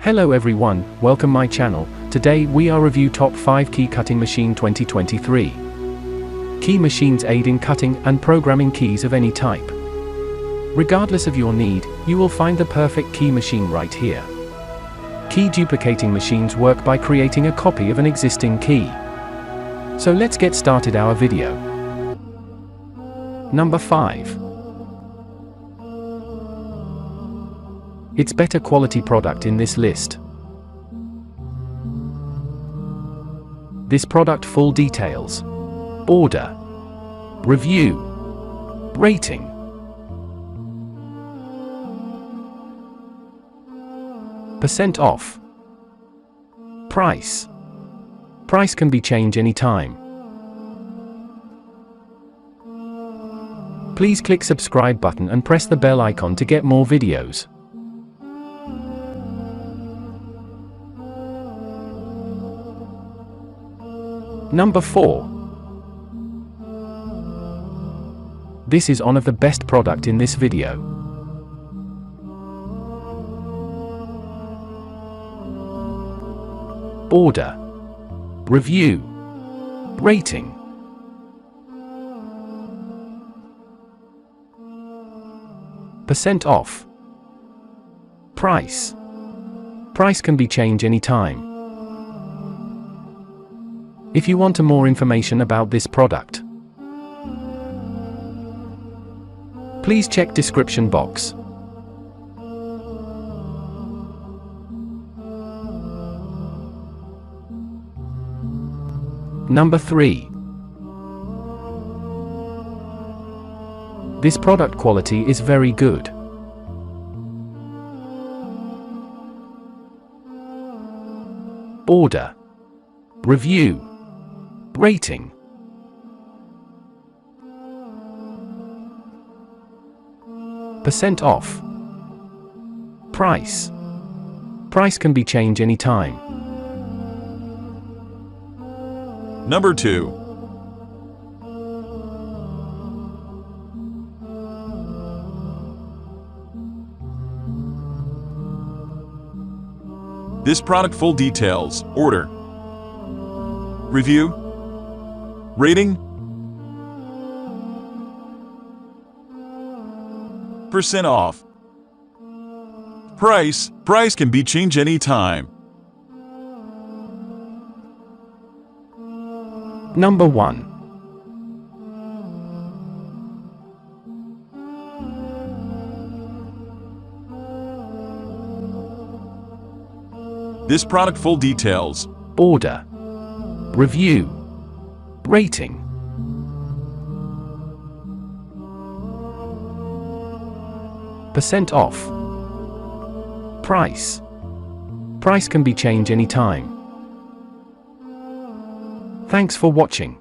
Hello everyone, welcome my channel. Today we are review top 5 key cutting machine 2023. Key machines aid in cutting and programming keys of any type. Regardless of your need, you will find the perfect key machine right here. Key duplicating machines work by creating a copy of an existing key. So let's get started our video. Number 5. It's better quality product in this list. This product full details. Order. Review. Rating. Percent off. Price. Price can be changed anytime. Please click subscribe button and press the bell icon to get more videos. Number 4. This is one of the best product in this video. Order. Review. Rating. Percent off. Price. Price can be changed anytime. If you want more information about this product, please check description box. Number 3. This product quality is very good. Order. Review. Rating. Percent off. Price. Price can be changed anytime. Number 2. This product full details. Order. Review. Rating. Percent off. Price. Price can be changed anytime. Number 1. This product full details. Order. Review. Rating. Percent off. Price. Price can be changed anytime. Thanks for watching.